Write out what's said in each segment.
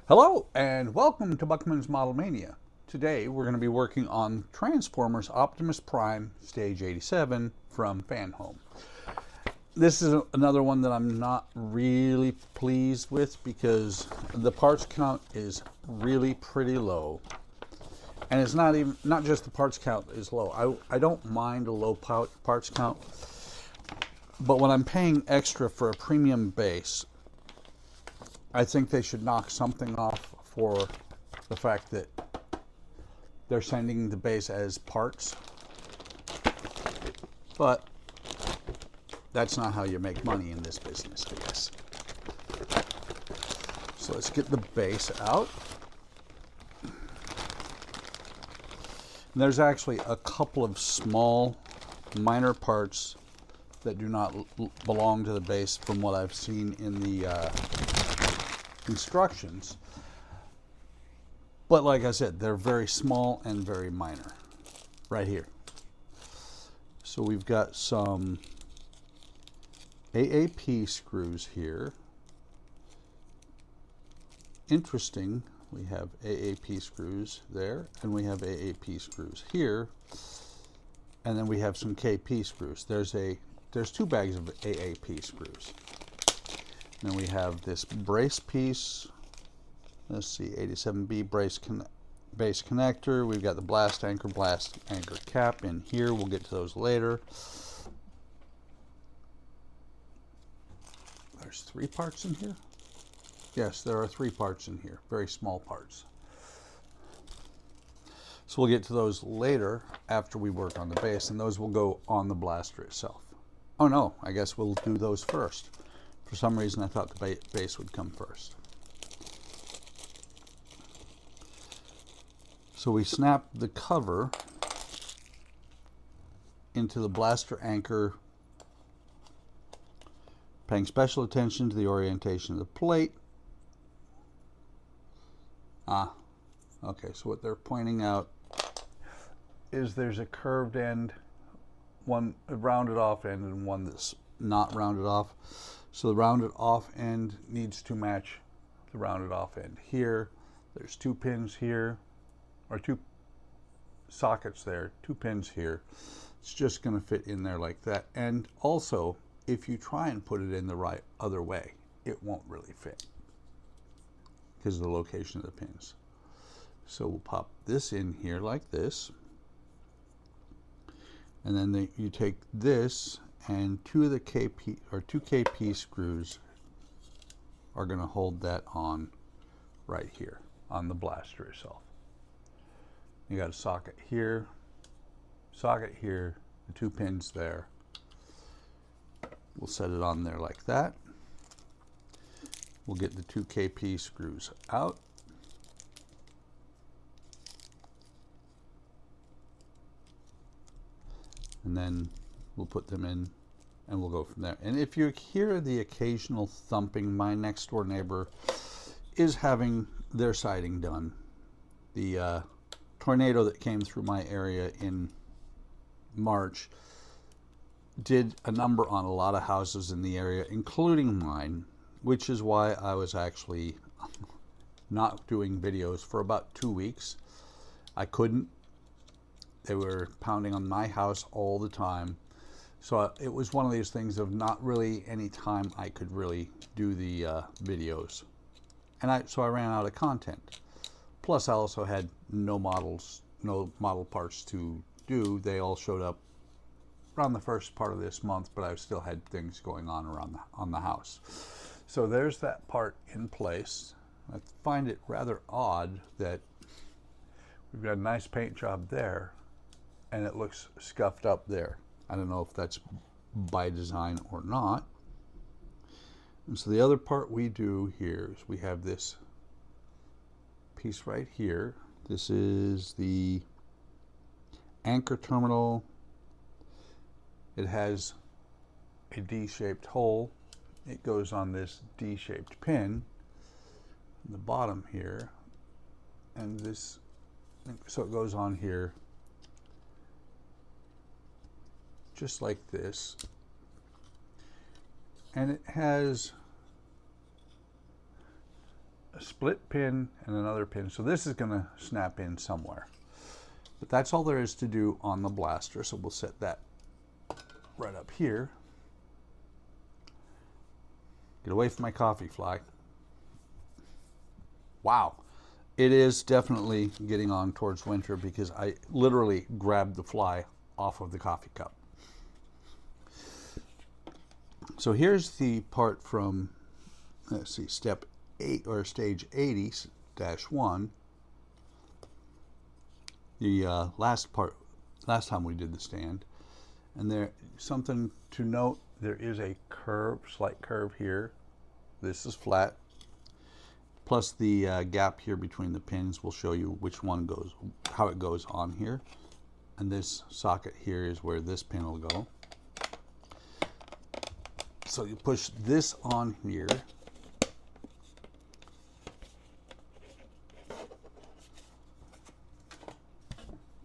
Hello and welcome to Buckman's Model Mania. Today we're going to be working on Transformers Optimus Prime Stage 87 from Fanhome. This is another one that I'm not really pleased with because the parts count is really pretty low. And it's not just the parts count is low. I don't mind a low parts count, but when I'm paying extra for a premium base, I think they should knock something off for the fact that they're sending the base as parts. But that's not how you make money in this business, I guess. So let's get the base out. And there's actually a couple of small, minor parts that do not belong to the base from what I've seen in the instructions, but like I said, they're very small and very minor right here. So we've got some AAP screws here. Interesting, we have AAP screws there, and we have AAP screws here, and then we have some KP screws. There's two bags of AAP screws. Then we have this brace piece. Let's see, 87B base connector. We've got the blast anchor cap in here. We'll get to those later. There's 3 parts in here. Yes, there are 3 parts in here, very small parts. So we'll get to those later after we work on the base, and those will go on the blaster itself. Oh no, I guess we'll do those first. For some reason, I thought the base would come first. So we snap the cover into the blaster anchor, paying special attention to the orientation of the plate. Okay, so what they're pointing out is there's a curved end, one a rounded off end, and one that's not rounded off. So the rounded off end needs to match the rounded off end here. There's 2 pins here, or 2 sockets there, 2 pins here. It's just going to fit in there like that. And also, if you try and put it in the right other way, it won't really fit because of the location of the pins. So we'll pop this in here like this. And then you take this, and 2 of the two KP screws are going to hold that on right here on the blaster itself. You got a socket here, the 2 pins there. We'll set it on there like that. We'll get the 2 KP screws out. And then we'll put them in and we'll go from there. And if you hear the occasional thumping, my next door neighbor is having their siding done. The tornado that came through my area in March did a number on a lot of houses in the area, including mine, which is why I was actually not doing videos for about 2 weeks. I couldn't. They were pounding on my house all the time. So it was one of these things of not really any time I could really do the videos. And so I ran out of content. Plus I also had no model parts to do. They all showed up around the first part of this month, but I still had things going on on the house. So there's that part in place. I find it rather odd that we've got a nice paint job there and it looks scuffed up there. I don't know if that's by design or not. And so the other part we do here is we have this piece right here. This is the anchor terminal. It has a D-shaped hole. It goes on this D-shaped pin in the bottom here. And this, so it goes on here just like this, and it has a split pin and another pin. So this is going to snap in somewhere. But that's all there is to do on the blaster. So we'll set that right up here. Get away from my coffee fly. Wow. It is definitely getting on towards winter because I literally grabbed the fly off of the coffee cup. So here's the part from, let's see, step 8 or stage 80-1. The last time we did the stand. And there, something to note, there is a curve, slight curve here. This is flat. Plus the gap here between the pins will show you which one goes, how it goes on here. And this socket here is where this pin will go. So you push this on here.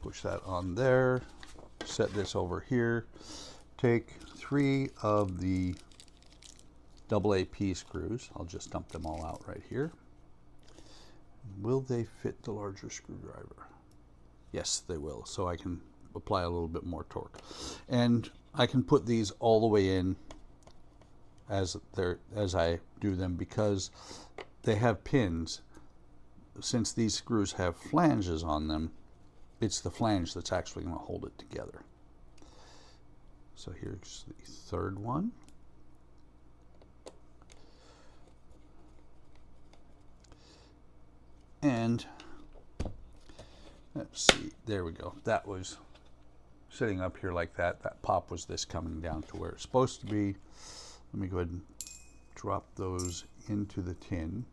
Push that on there. Set this over here. Take 3 of the AA screws. I'll just dump them all out right here. Will they fit the larger screwdriver? Yes, they will. So I can apply a little bit more torque. And I can put these all the way in as I do them because they have pins. Since these screws have flanges on them, it's the flange that's actually going to hold it together. So here's the third one. And let's see, there we go. That was sitting up here like that. That pop was this coming down to where it's supposed to be. Let me go ahead and drop those into the tin.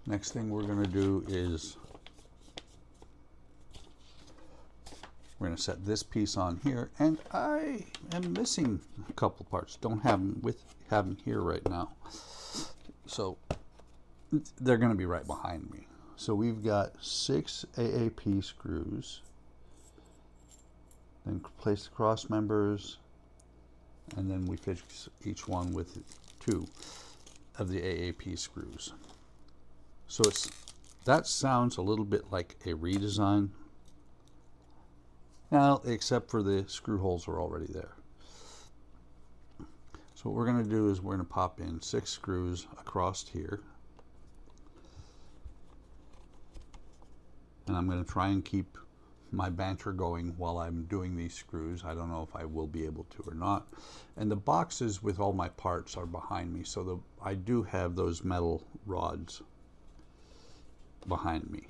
Next thing we're going to do is we're going to set this piece on here, and I am missing a couple parts. Don't have them here right now, so they're going to be right behind me. So we've got 6 AAP screws. Then place the cross members, and then we fix each one with 2 of the AAP screws. So that sounds a little bit like a redesign. Now, except for the screw holes are already there. So what we're going to do is we're going to pop in 6 screws across here. And I'm going to try and keep my banter going while I'm doing these screws. I don't know if I will be able to or not. And the boxes with all my parts are behind me, so I do have those metal rods behind me.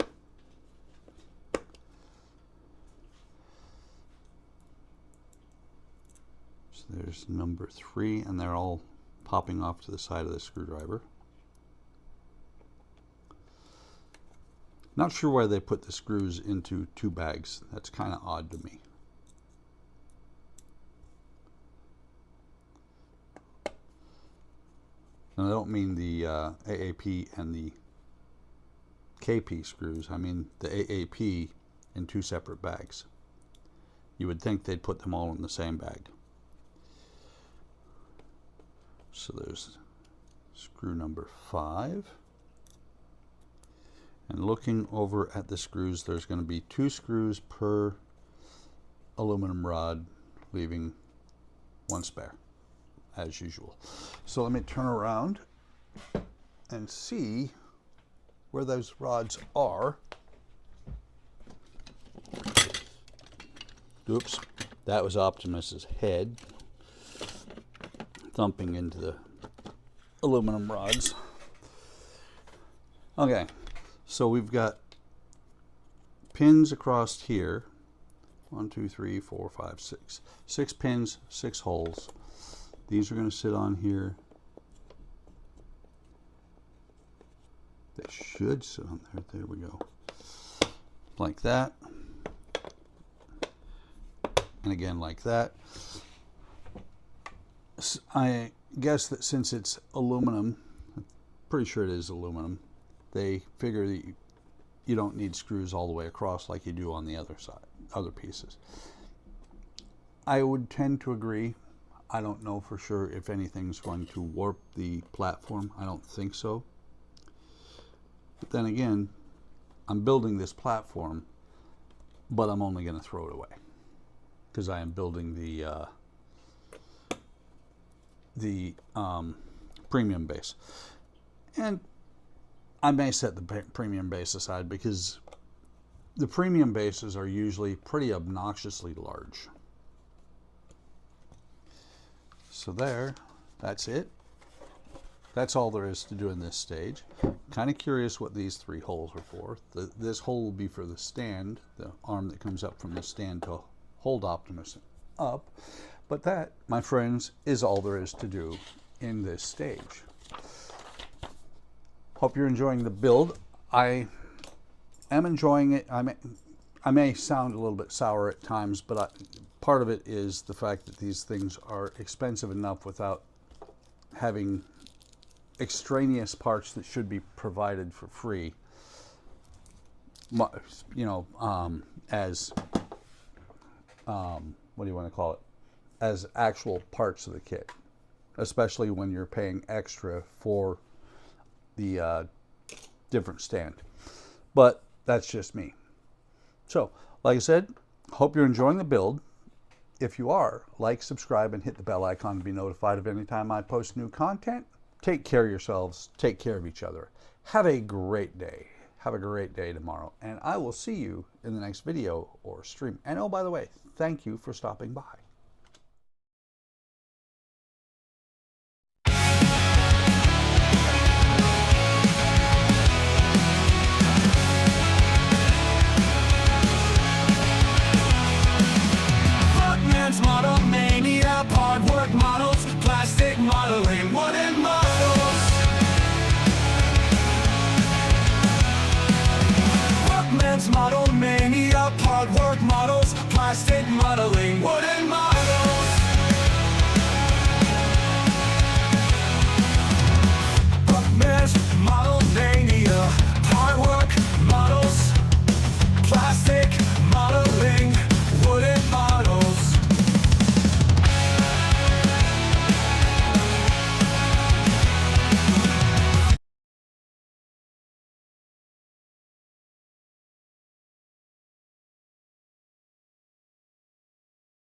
So there's number 3, and they're all popping off to the side of the screwdriver. Not sure why they put the screws into 2 bags. That's kind of odd to me. And I don't mean the AAP and the KP screws. I mean the AAP in 2 separate bags. You would think they'd put them all in the same bag. So there's screw number 5. And looking over at the screws, there's going to be 2 screws per aluminum rod, leaving 1 spare, as usual. So let me turn around and see where those rods are. Oops, that was Optimus's head thumping into the aluminum rods. Okay. So we've got pins across here. 1, 2, 3, 4, 5, 6. 6 pins, 6 holes. These are going to sit on here. They should sit on there. There we go. Like that. And again like that. I guess that since it's aluminum, I'm pretty sure it is aluminum, they figure that you don't need screws all the way across like you do on the other side, other pieces. I would tend to agree. I don't know for sure if anything's going to warp the platform. I don't think so. But then again, I'm building this platform, but I'm only going to throw it away because I am building the premium base. And I may set the premium base aside because the premium bases are usually pretty obnoxiously large. So there, that's it. That's all there is to do in this stage. Kind of curious what these 3 holes are for. This hole will be for the stand, the arm that comes up from the stand to hold Optimus up. But that, my friends, is all there is to do in this stage. Hope you're enjoying the build. I am enjoying it. I may sound a little bit sour at times, but part of it is the fact that these things are expensive enough without having extraneous parts that should be provided for free, you know, as what do you want to call it, as actual parts of the kit, especially when you're paying extra for the different stand. But that's just me. So like I said, hope you're enjoying the build. If you are, like, subscribe, and hit the bell icon to be notified of any time I post new content. Take care of yourselves. Take care of each other. Have a great day. Have a great day tomorrow. And I will see you in the next video or stream. And oh, by the way, thank you for stopping by. Model mania, hard work models, plastic modeling, wooden models. Workman's model mania, hard work models, plastic modeling, wooden models.